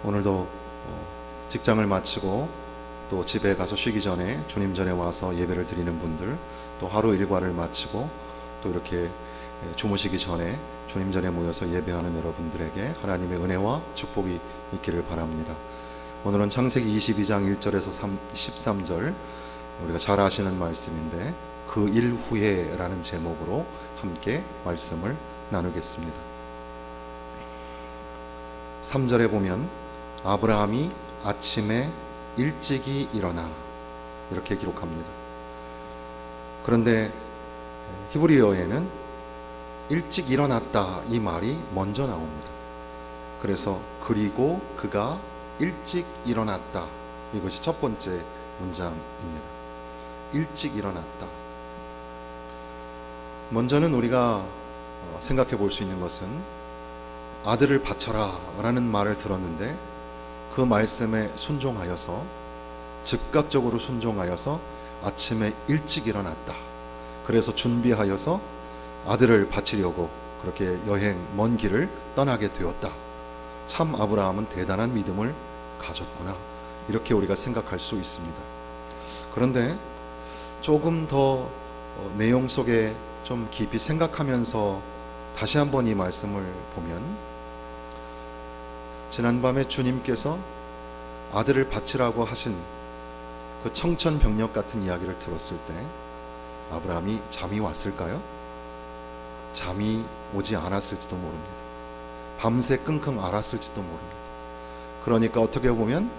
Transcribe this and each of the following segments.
오늘도 직장을 마치고 또 집에 가서 쉬기 전에 주님 전에 와서 예배를 드리는 분들, 또 하루 일과를 마치고 또 이렇게 주무시기 전에 주님 전에 모여서 예배하는 여러분들에게 하나님의 은혜와 축복이 있기를 바랍니다. 오늘은 창세기 22장 1절에서 13절, 우리가 잘 아시는 말씀인데 그 일 후에 라는 제목으로 함께 말씀을 나누겠습니다. 3절에 보면 아브라함이 아침에 일찍이 일어나, 이렇게 기록합니다. 그런데 히브리어에는 일찍 일어났다 이 말이 먼저 나옵니다. 그래서 그리고 그가 일찍 일어났다, 이것이 첫 번째 문장입니다. 일찍 일어났다. 먼저는 우리가 생각해 볼 수 있는 것은 아들을 바쳐라 라는 말을 들었는데 그 말씀에 순종하여서, 즉각적으로 순종하여서 아침에 일찍 일어났다. 그래서 준비하여서 아들을 바치려고 그렇게 먼 길을 떠나게 되었다. 참 아브라함은 대단한 믿음을 가졌구나, 이렇게 우리가 생각할 수 있습니다. 그런데 조금 더 내용 속에 좀 깊이 생각하면서 다시 한번 이 말씀을 보면, 지난밤에 주님께서 아들을 바치라고 하신 그 청천벽력 같은 이야기를 들었을 때 아브라함이 잠이 왔을까요? 잠이 오지 않았을지도 모릅니다. 밤새 끙끙 앓았을지도 모릅니다. 그러니까 어떻게 보면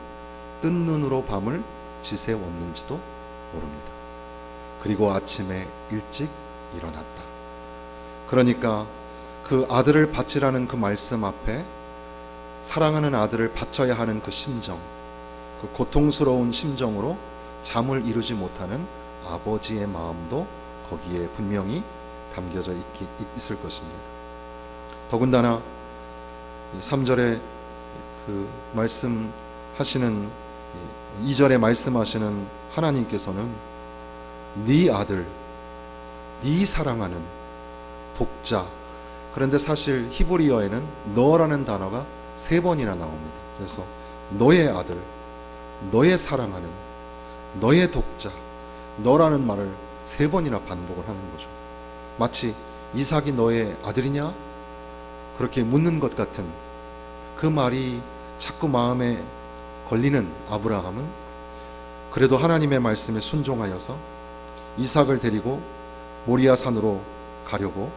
뜬 눈으로 밤을 지새웠는지도 모릅니다. 그리고 아침에 일찍 일어났다. 그러니까 그 아들을 바치라는 그 말씀 앞에 사랑하는 아들을 바쳐야 하는 그 심정, 그 고통스러운 심정으로 잠을 이루지 못하는 아버지의 마음도 거기에 분명히 담겨져 있을 것입니다. 더군다나 3절에 그 말씀하시는, 2절에 말씀하시는 하나님께서는 네 아들, 네 사랑하는 독자, 그런데 사실 히브리어에는 너라는 단어가 3번이나 나옵니다. 그래서 너의 아들, 너의 사랑하는, 너의 독자, 너라는 말을 3번이나 반복을 하는 거죠. 마치 이삭이 너의 아들이냐? 그렇게 묻는 것 같은 그 말이 자꾸 마음에 걸리는 아브라함은 그래도 하나님의 말씀에 순종하여서 이삭을 데리고 모리아 산으로 가려고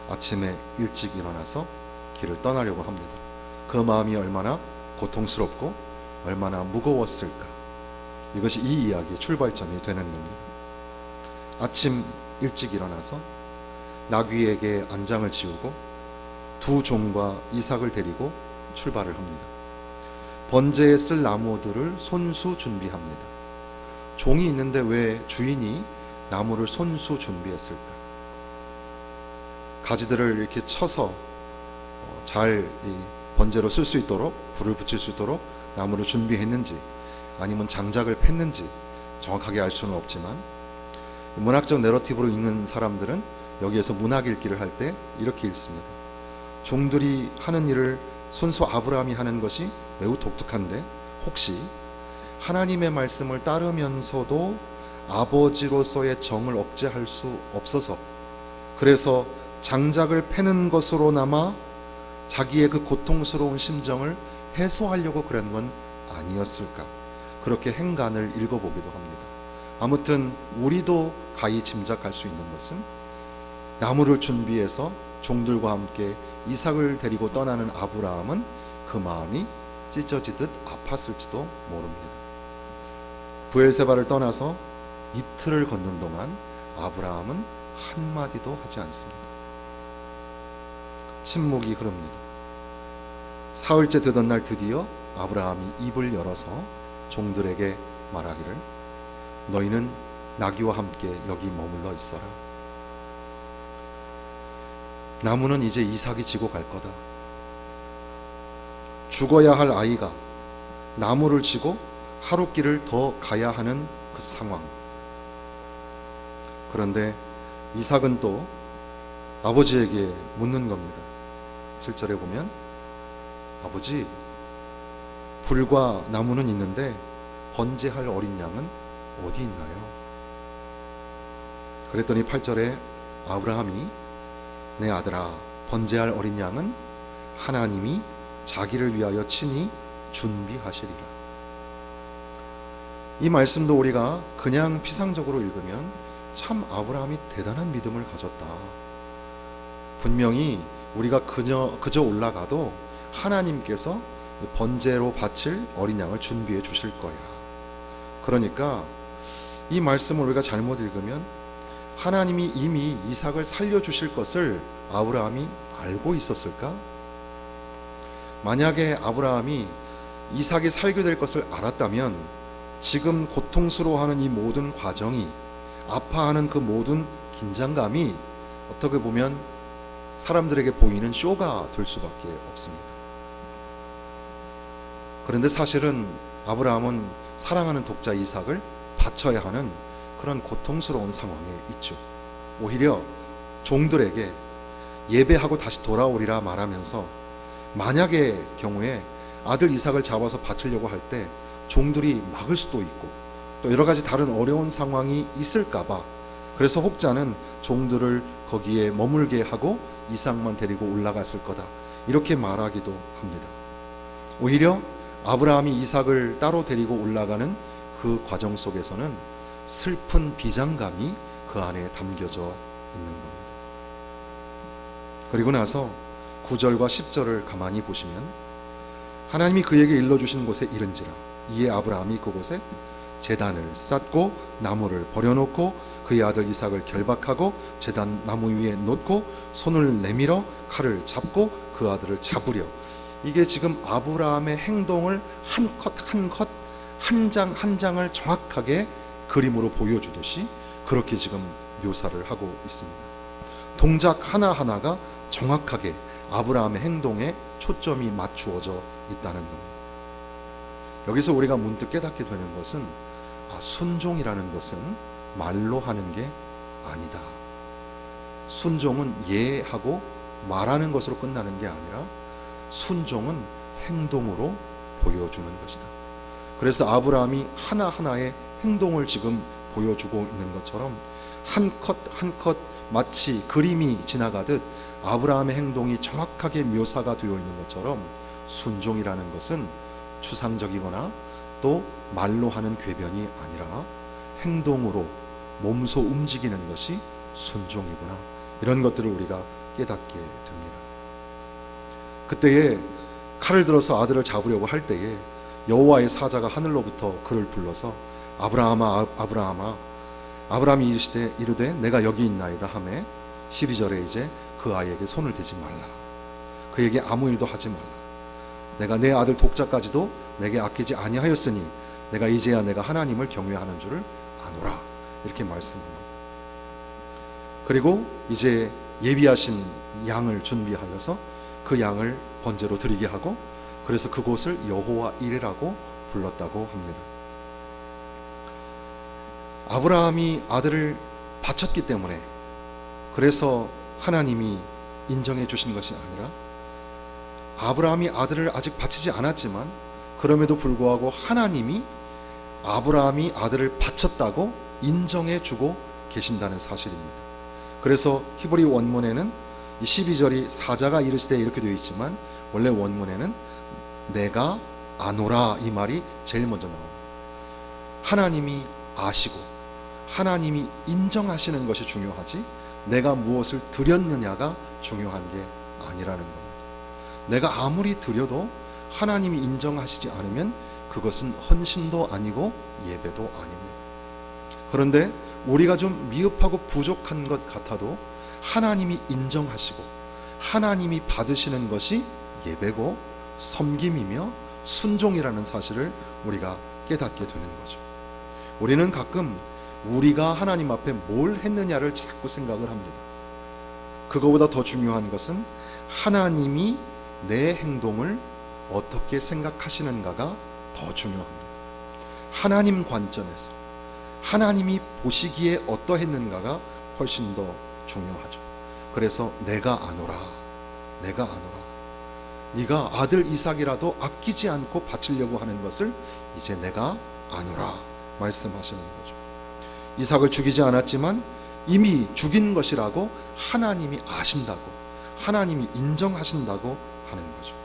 아침에 일찍 일어나서 길을 떠나려고 합니다. 그 마음이 얼마나 고통스럽고 얼마나 무거웠을까, 이것이 이 이야기의 출발점이 되는 겁니다. 아침 일찍 일어나서 나귀에게 안장을 지우고 두 종과 이삭을 데리고 출발을 합니다. 번제에 쓸 나무들을 손수 준비합니다. 종이 있는데 왜 주인이 나무를 손수 준비했을까? 가지들을 이렇게 쳐서 잘 번제로 쓸 수 있도록, 불을 붙일 수 있도록 나무를 준비했는지, 아니면 장작을 팼는지 정확하게 알 수는 없지만, 문학적 내러티브로 읽는 사람들은 여기에서 문학 읽기를 할 때 이렇게 읽습니다. 종들이 하는 일을 손수 아브라함이 하는 것이 매우 독특한데, 혹시 하나님의 말씀을 따르면서도 아버지로서의 정을 억제할 수 없어서 그래서 장작을 패는 것으로나마 자기의 그 고통스러운 심정을 해소하려고 그런 건 아니었을까, 그렇게 행간을 읽어보기도 합니다. 아무튼 우리도 가히 짐작할 수 있는 것은 나무를 준비해서 종들과 함께 이삭을 데리고 떠나는 아브라함은 그 마음이 찢어지듯 아팠을지도 모릅니다. 브엘세바를 떠나서 이틀을 걷는 동안 아브라함은 한마디도 하지 않습니다. 침묵이 흐릅니다. 사흘째 되던 날 드디어 아브라함이 입을 열어서 종들에게 말하기를, 너희는 나귀와 함께 여기 머물러 있어라. 나무는 이제 이삭이 지고 갈 거다. 죽어야 할 아이가 나무를 지고 하루 길을 더 가야 하는 그 상황. 그런데 이삭은 또 아버지에게 묻는 겁니다. 7절에 보면, 아버지, 불과 나무는 있는데 번제할 어린 양은 어디 있나요? 그랬더니 8절에 아브라함이 내 아들아 번제할 어린 양은 하나님이 자기를 위하여 친히 준비하시리라. 이 말씀도 우리가 그냥 피상적으로 읽으면 참 아브라함이 대단한 믿음을 가졌다. 분명히 우리가 그저 올라가도 하나님께서 번제로 바칠 어린 양을 준비해 주실 거야. 그러니까 이 말씀을 우리가 잘못 읽으면 하나님이 이미 이삭을 살려주실 것을 아브라함이 알고 있었을까? 만약에 아브라함이 이삭이 살게 될 것을 알았다면 지금 고통스러워하는 이 모든 과정이, 아파하는 그 모든 긴장감이 어떻게 보면 사람들에게 보이는 쇼가 될 수밖에 없습니다. 그런데 사실은 아브라함은 사랑하는 독자 이삭을 바쳐야 하는 그런 고통스러운 상황에 있죠. 오히려 종들에게 예배하고 다시 돌아오리라 말하면서 만약의 경우에 아들 이삭을 잡아서 바치려고 할 때 종들이 막을 수도 있고 또 여러 가지 다른 어려운 상황이 있을까봐, 그래서 혹자는 종들을 거기에 머물게 하고 이삭만 데리고 올라갔을 거다, 이렇게 말하기도 합니다. 오히려 아브라함이 이삭을 따로 데리고 올라가는 그 과정 속에서는 슬픈 비장감이 그 안에 담겨져 있는 겁니다. 그리고 나서 9절과 10절을 가만히 보시면 하나님이 그에게 일러주신 곳에 이른지라 이에 아브라함이 그곳에 제단을 쌓고 나무를 버려놓고 그의 아들 이삭을 결박하고 제단 나무 위에 놓고 손을 내밀어 칼을 잡고 그 아들을 잡으려. 이게 지금 아브라함의 행동을 한 컷 한 컷 한 장 한 장을 정확하게 그림으로 보여주듯이 그렇게 지금 묘사를 하고 있습니다. 동작 하나하나가 정확하게 아브라함의 행동에 초점이 맞추어져 있다는 겁니다. 여기서 우리가 문득 깨닫게 되는 것은 순종이라는 것은 말로 하는 게 아니다. 순종은 예하고 말하는 것으로 끝나는 게 아니라 순종은 행동으로 보여주는 것이다. 그래서 아브라함이 하나하나의 행동을 지금 보여주고 있는 것처럼 한 컷 한 컷 마치 그림이 지나가듯 아브라함의 행동이 정확하게 묘사가 되어 있는 것처럼 순종이라는 것은 추상적이거나 또 말로 하는 궤변이 아니라 행동으로 몸소 움직이는 것이 순종이구나, 이런 것들을 우리가 깨닫게 됩니다. 그때에 칼을 들어서 아들을 잡으려고 할 때에 여호와의 사자가 하늘로부터 그를 불러서 아브라함아 아브라함아, 아브라함이 이르되 내가 여기 있나이다 하매 12절에 이제 그 아이에게 손을 대지 말라, 그에게 아무 일도 하지 말라, 내가 내 아들 독자까지도 내게 아끼지 아니하였으니 내가 이제야 내가 하나님을 경외하는 줄을 아노라, 이렇게 말씀합니다. 그리고 이제 예비하신 양을 준비하여서 그 양을 번제로 드리게 하고, 그래서 그곳을 여호와 이레라고 불렀다고 합니다. 아브라함이 아들을 바쳤기 때문에, 그래서 하나님이 인정해 주신 것이 아니라 아브라함이 아들을 아직 바치지 않았지만 그럼에도 불구하고 하나님이 아브라함이 아들을 바쳤다고 인정해 주고 계신다는 사실입니다. 그래서 히브리 원문에는 12절이 사자가 이르시되 이렇게 되어 있지만 원래 원문에는 내가 아노라, 이 말이 제일 먼저 나옵니다. 하나님이 아시고 하나님이 인정하시는 것이 중요하지 내가 무엇을 드렸느냐가 중요한 게 아니라는 겁니다. 내가 아무리 드려도 하나님이 인정하시지 않으면 그것은 헌신도 아니고 예배도 아닙니다. 그런데 우리가 좀 미흡하고 부족한 것 같아도 하나님이 인정하시고 하나님이 받으시는 것이 예배고 섬김이며 순종이라는 사실을 우리가 깨닫게 되는 거죠. 우리는 가끔 우리가 하나님 앞에 뭘 했느냐를 자꾸 생각을 합니다. 그거보다 더 중요한 것은 하나님이 내 행동을 어떻게 생각하시는가가 더 중요합니다. 하나님 관점에서 하나님이 보시기에 어떠했는가가 훨씬 더 중요하죠. 그래서 내가 아노라, 내가 아노라. 네가 아들 이삭이라도 아끼지 않고 바치려고 하는 것을 이제 내가 아노라 말씀하시는 거죠. 이삭을 죽이지 않았지만 이미 죽인 것이라고 하나님이 아신다고, 하나님이 인정하신다고 하는 거죠.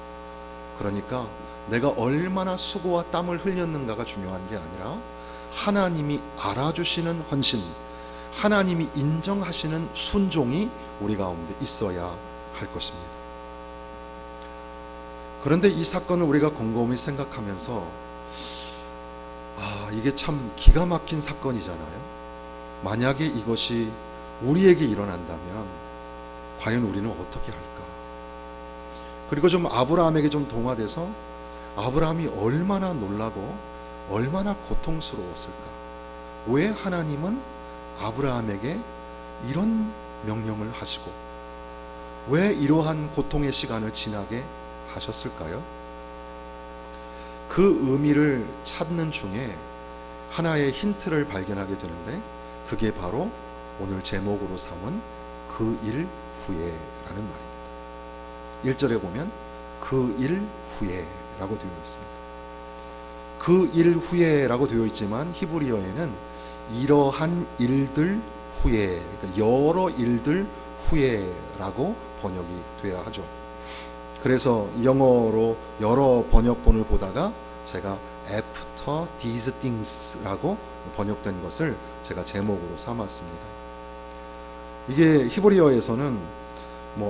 그러니까 내가 얼마나 수고와 땀을 흘렸는가가 중요한 게 아니라 하나님이 알아주시는 헌신, 하나님이 인정하시는 순종이 우리 가운데 있어야 할 것입니다. 그런데 이 사건을 우리가 곰곰이 생각하면서 이게 참 기가 막힌 사건이잖아요. 만약에 이것이 우리에게 일어난다면 과연 우리는 어떻게 할까? 그리고 좀 아브라함에게 좀 동화돼서 아브라함이 얼마나 놀라고 얼마나 고통스러웠을까? 왜 하나님은 아브라함에게 이런 명령을 하시고 왜 이러한 고통의 시간을 지나게 하셨을까요? 그 의미를 찾는 중에 하나의 힌트를 발견하게 되는데 그게 바로 오늘 제목으로 삼은 그 일 후에라는 말입니다. 1절에 보면 그 일 후에라고 되어 있습니다. 그 일 후에라고 되어 있지만 히브리어에는 이러한 일들 후에, 그러니까 여러 일들 후에라고 번역이 돼야 하죠. 그래서 영어로 여러 번역본을 보다가 제가 After these things라고 번역된 것을 제가 제목으로 삼았습니다. 이게 히브리어에서는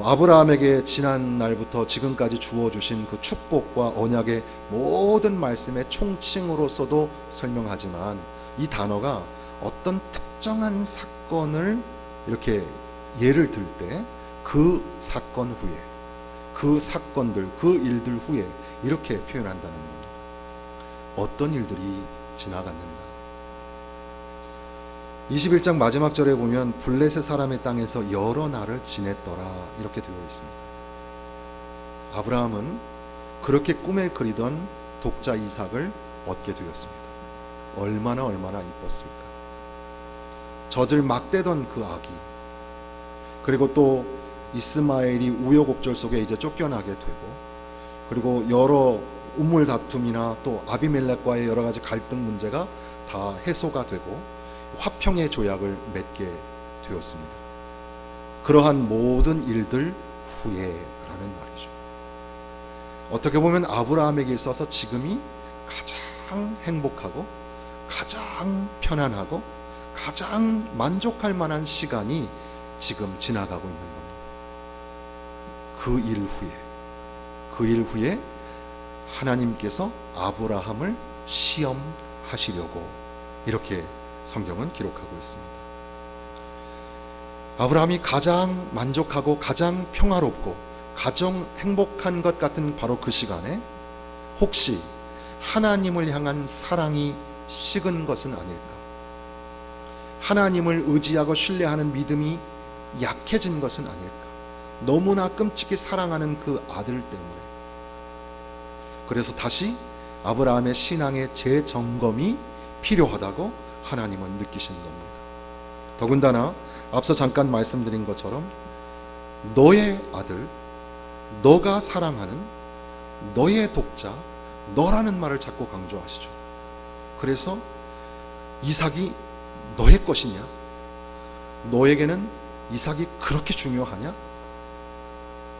아브라함에게 지난 날부터 지금까지 주어주신 그 축복과 언약의 모든 말씀의 총칭으로서도 설명하지만 이 단어가 어떤 특정한 사건을 이렇게 예를 들 때 그 사건 후에, 그 사건들, 그 일들 후에 이렇게 표현한다는 겁니다. 어떤 일들이 지나갔는가? 21장 마지막 절에 보면 블레셋 사람의 땅에서 여러 날을 지냈더라 이렇게 되어 있습니다. 아브라함은 그렇게 꿈에 그리던 독자 이삭을 얻게 되었습니다. 얼마나 이뻤을까? 젖을 막 떼던 그 아기, 그리고 또 이스마엘이 우여곡절 속에 이제 쫓겨나게 되고, 그리고 여러 우물 다툼이나 또 아비멜렉과의 여러 가지 갈등 문제가 다 해소가 되고 화평의 조약을 맺게 되었습니다. 그러한 모든 일들 후에라는 말이죠. 어떻게 보면 아브라함에게 있어서 지금이 가장 행복하고 가장 편안하고 가장 만족할 만한 시간이 지금 지나가고 있는 겁니다. 그 일 후에 하나님께서 아브라함을 시험하시려고 이렇게 성경은 기록하고 있습니다. 아브라함이 가장 만족하고 가장 평화롭고 가장 행복한 것 같은 바로 그 시간에 혹시 하나님을 향한 사랑이 식은 것은 아닐까? 하나님을 의지하고 신뢰하는 믿음이 약해진 것은 아닐까? 너무나 끔찍히 사랑하는 그 아들 때문에. 그래서 다시 아브라함의 신앙의 재점검이 필요하다고 하나님은 느끼신 겁니다. 더군다나 앞서 잠깐 말씀드린 것처럼 너의 아들, 너가 사랑하는 너의 독자, 너라는 말을 자꾸 강조하시죠. 그래서 이삭이 너의 것이냐? 너에게는 이삭이 그렇게 중요하냐?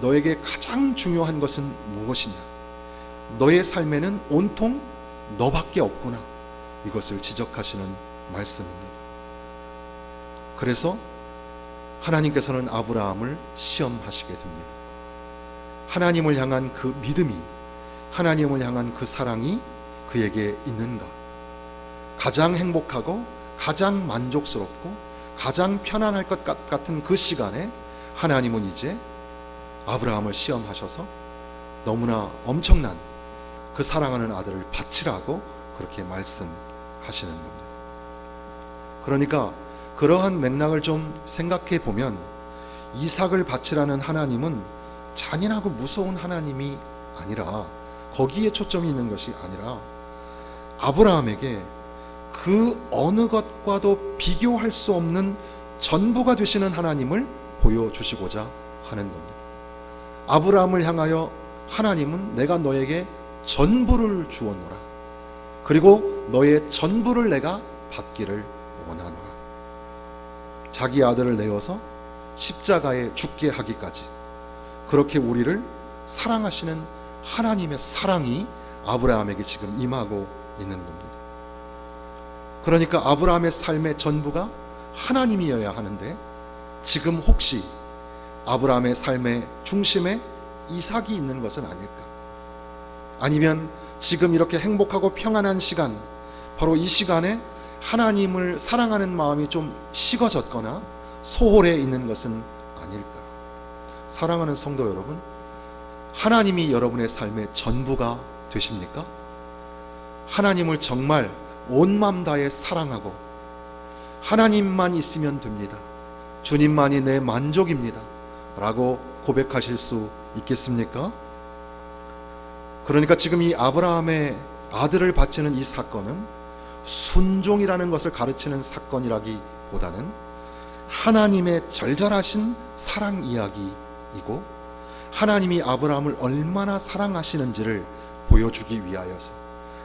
너에게 가장 중요한 것은 무엇이냐? 너의 삶에는 온통 너밖에 없구나. 이것을 지적하시는 말씀입니다. 그래서 하나님께서는 아브라함을 시험하시게 됩니다. 하나님을 향한 그 믿음이, 하나님을 향한 그 사랑이 그에게 있는가? 가장 행복하고 가장 만족스럽고 가장 편안할 것 같은 그 시간에 하나님은 이제 아브라함을 시험하셔서 너무나 엄청난 그 사랑하는 아들을 바치라고 그렇게 말씀하시는 겁니다. 그러니까 그러한 맥락을 좀 생각해 보면 이삭을 바치라는 하나님은 잔인하고 무서운 하나님이 아니라, 거기에 초점이 있는 것이 아니라 아브라함에게 그 어느 것과도 비교할 수 없는 전부가 되시는 하나님을 보여주시고자 하는 겁니다. 아브라함을 향하여 하나님은 내가 너에게 전부를 주었노라. 그리고 너의 전부를 내가 받기를 원하노라. 자기 아들을 내어서 십자가에 죽게 하기까지 그렇게 우리를 사랑하시는 하나님의 사랑이 아브라함에게 지금 임하고 있는 겁니다. 그러니까 아브라함의 삶의 전부가 하나님이어야 하는데 지금 혹시 아브라함의 삶의 중심에 이삭이 있는 것은 아닐까? 아니면 지금 이렇게 행복하고 평안한 시간, 바로 이 시간에 하나님을 사랑하는 마음이 좀 식어졌거나 소홀해 있는 것은 아닐까? 사랑하는 성도 여러분, 하나님이 여러분의 삶의 전부가 되십니까? 하나님을 정말 온 마음 다해 사랑하고 하나님만 있으면 됩니다. 주님만이 내 만족입니다. 라고 고백하실 수 있겠습니까? 그러니까 지금 이 아브라함의 아들을 바치는 이 사건은 순종이라는 것을 가르치는 사건이라기보다는 하나님의 절절하신 사랑 이야기이고 하나님이 아브라함을 얼마나 사랑하시는지를 보여주기 위하여서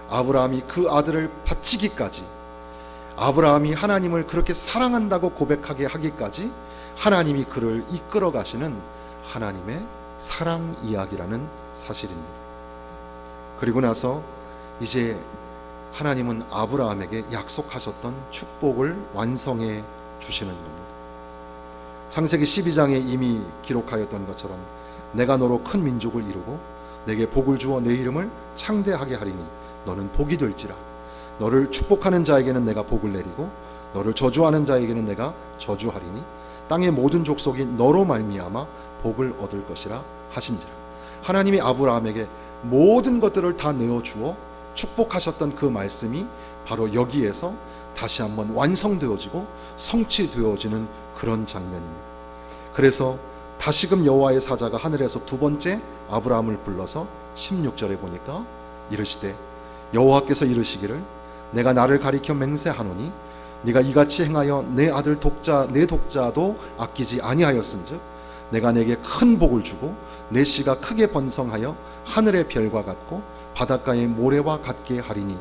아브라함이 그 아들을 바치기까지, 아브라함이 하나님을 그렇게 사랑한다고 고백하게 하기까지 하나님이 그를 이끌어 가시는 하나님의 사랑 이야기라는 사실입니다. 그리고 나서 이제 하나님은 아브라함에게 약속하셨던 축복을 완성해 주시는 겁니다. 창세기 12장에 이미 기록하였던 것처럼 내가 너로 큰 민족을 이루고 내게 복을 주어 내 이름을 창대하게 하리니 너는 복이 될지라. 너를 축복하는 자에게는 내가 복을 내리고 너를 저주하는 자에게는 내가 저주하리니 땅의 모든 족속이 너로 말미암아 복을 얻을 것이라 하신지라. 하나님이 아브라함에게 모든 것들을 다 내어주어 축복하셨던 그 말씀이 바로 여기에서 다시 한번 완성되어지고 성취되어지는 그런 장면입니다. 그래서 다시금 여호와의 사자가 하늘에서 두 번째 아브라함을 불러서 16절에 보니까 이르시되 여호와께서 이르시기를 내가 나를 가리켜 맹세하노니 네가 이같이 행하여 내 아들 독자 내 독자도 아끼지 아니하였은즉 내가 내게 큰 복을 주고 내 씨가 크게 번성하여 하늘의 별과 같고 바닷가의 모래와 같게 하리니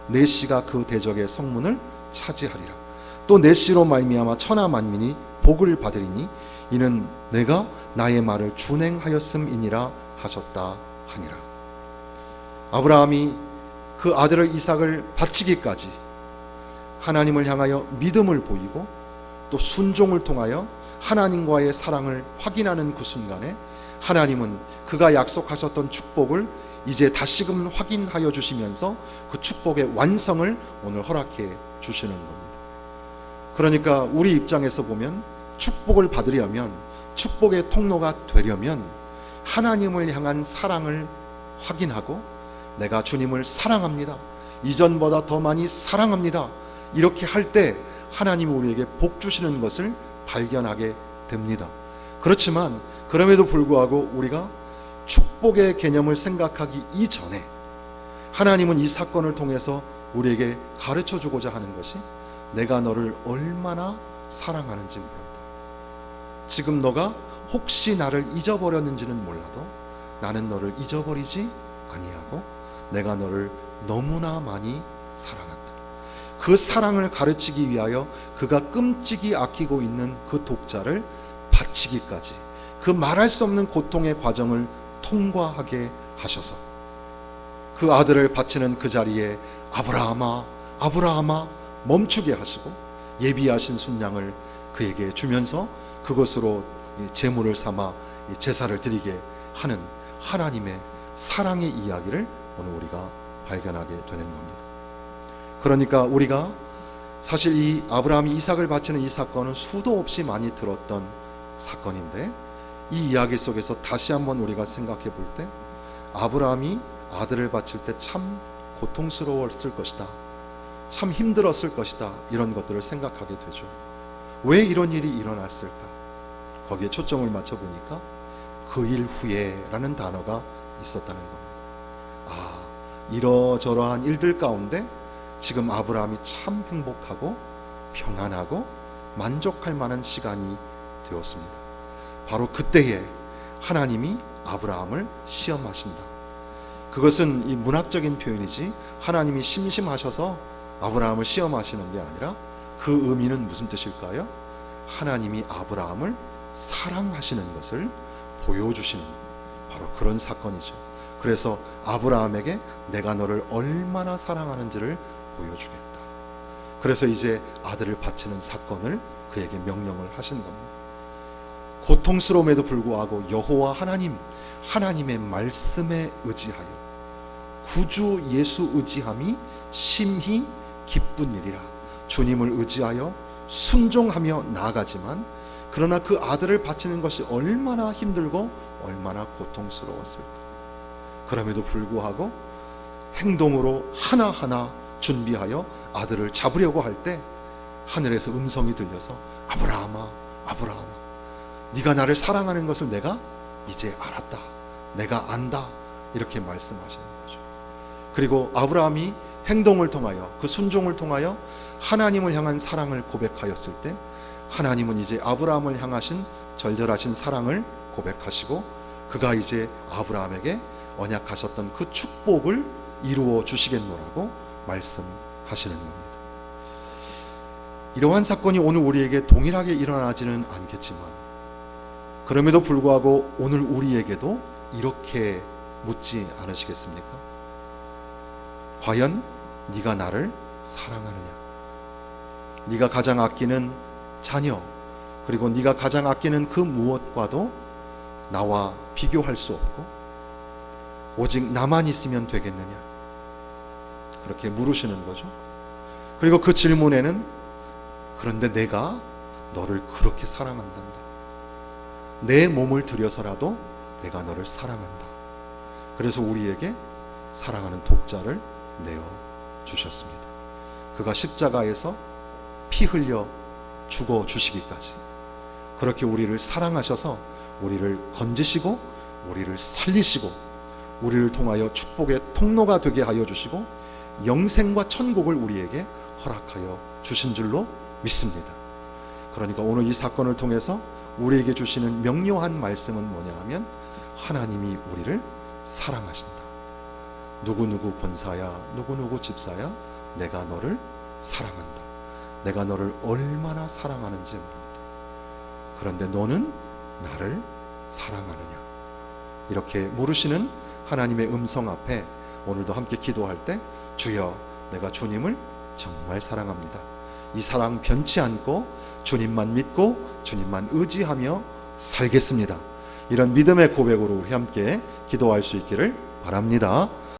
내 씨가 그 대적의 성문을 차지하리라. 또 내 씨로 말미암아 천하 만민이 복을 받으리니 이는 내가 나의 말을 준행하였음이니라 하셨다 하니라. 아브라함이 그 아들을 이삭을 바치기까지 하나님을 향하여 믿음을 보이고 또 순종을 통하여 하나님과의 사랑을 확인하는 그 순간에 하나님은 그가 약속하셨던 축복을 이제 다시금 확인하여 주시면서 그 축복의 완성을 오늘 허락해 주시는 겁니다. 그러니까 우리 입장에서 보면 축복을 받으려면, 축복의 통로가 되려면 하나님을 향한 사랑을 확인하고 내가 주님을 사랑합니다, 이전보다 더 많이 사랑합니다, 이렇게 할 때 하나님이 우리에게 복 주시는 것을 발견하게 됩니다. 그렇지만 그럼에도 불구하고 우리가 축복의 개념을 생각하기 이전에 하나님은 이 사건을 통해서 우리에게 가르쳐 주고자 하는 것이 내가 너를 얼마나 사랑하는지 모른다. 지금 너가 혹시 나를 잊어버렸는지는 몰라도 나는 너를 잊어버리지 아니하고 내가 너를 너무나 많이 사랑한다. 그 사랑을 가르치기 위하여 그가 끔찍이 아끼고 있는 그 독자를 바치기까지 그 말할 수 없는 고통의 과정을 통과하게 하셔서 그 아들을 바치는 그 자리에 아브라함아 아브라함아 멈추게 하시고 예비하신 순양을 그에게 주면서 그것으로 제물을 삼아 제사를 드리게 하는 하나님의 사랑의 이야기를 오늘 우리가 발견하게 되는 겁니다. 그러니까 우리가 사실 이 아브라함이 이삭을 바치는 이 사건은 수도 없이 많이 들었던 사건인데 이 이야기 속에서 다시 한번 우리가 생각해 볼 때 아브라함이 아들을 바칠 때 참 고통스러웠을 것이다, 참 힘들었을 것이다, 이런 것들을 생각하게 되죠. 왜 이런 일이 일어났을까? 거기에 초점을 맞춰 보니까 그 일 후에 라는 단어가 있었다는 겁니다. 이러저러한 일들 가운데 지금 아브라함이 참 행복하고 평안하고 만족할 만한 시간이 되었습니다. 바로 그때에 하나님이 아브라함을 시험하신다. 그것은 이 문학적인 표현이지 하나님이 심심하셔서 아브라함을 시험하시는 게 아니라 그 의미는 무슨 뜻일까요? 하나님이 아브라함을 사랑하시는 것을 보여주시는 바로 그런 사건이죠. 그래서 아브라함에게 내가 너를 얼마나 사랑하는지를 보여주겠다. 그래서 이제 아들을 바치는 사건을 그에게 명령을 하신 겁니다. 고통스러움에도 불구하고 여호와 하나님의 말씀에 의지하여 구주 예수 의지함이 심히 기쁜 일이라. 주님을 의지하여 순종하며 나아가지만 그러나 그 아들을 바치는 것이 얼마나 힘들고 얼마나 고통스러웠을까. 그럼에도 불구하고 행동으로 하나하나 준비하여 아들을 잡으려고 할 때 하늘에서 음성이 들려서 아브라함아, 아브라함아, 네가 나를 사랑하는 것을 내가 이제 알았다. 내가 안다. 이렇게 말씀하시는 거죠. 그리고 아브라함이 행동을 통하여 그 순종을 통하여 하나님을 향한 사랑을 고백하였을 때 하나님은 이제 아브라함을 향하신 절절하신 사랑을 고백하시고 그가 이제 아브라함에게 언약하셨던 그 축복을 이루어 주시겠노라고 말씀하시는 겁니다. 이러한 사건이 오늘 우리에게 동일하게 일어나지는 않겠지만 그럼에도 불구하고 오늘 우리에게도 이렇게 묻지 않으시겠습니까? 과연 네가 나를 사랑하느냐? 네가 가장 아끼는 자녀 그리고 네가 가장 아끼는 그 무엇과도 나와 비교할 수 없고 오직 나만 있으면 되겠느냐? 그렇게 물으시는 거죠. 그리고 그 질문에는 그런데 내가 너를 그렇게 사랑한단다. 내 몸을 들여서라도 내가 너를 사랑한다. 그래서 우리에게 사랑하는 독자를 내어 주셨습니다. 그가 십자가에서 피 흘려 죽어 주시기까지 그렇게 우리를 사랑하셔서 우리를 건지시고 우리를 살리시고 우리를 통하여 축복의 통로가 되게 하여 주시고 영생과 천국을 우리에게 허락하여 주신 줄로 믿습니다. 그러니까 오늘 이 사건을 통해서 우리에게 주시는 명료한 말씀은 뭐냐 하면 하나님이 우리를 사랑하신다. 누구누구 권사야 누구누구 집사야 내가 너를 사랑한다. 내가 너를 얼마나 사랑하는지 모른다. 그런데 너는 나를 사랑하느냐? 이렇게 물으시는 하나님의 음성 앞에 오늘도 함께 기도할 때 주여 내가 주님을 정말 사랑합니다. 이 사랑 변치 않고 주님만 믿고 주님만 의지하며 살겠습니다. 이런 믿음의 고백으로 우리 함께 기도할 수 있기를 바랍니다.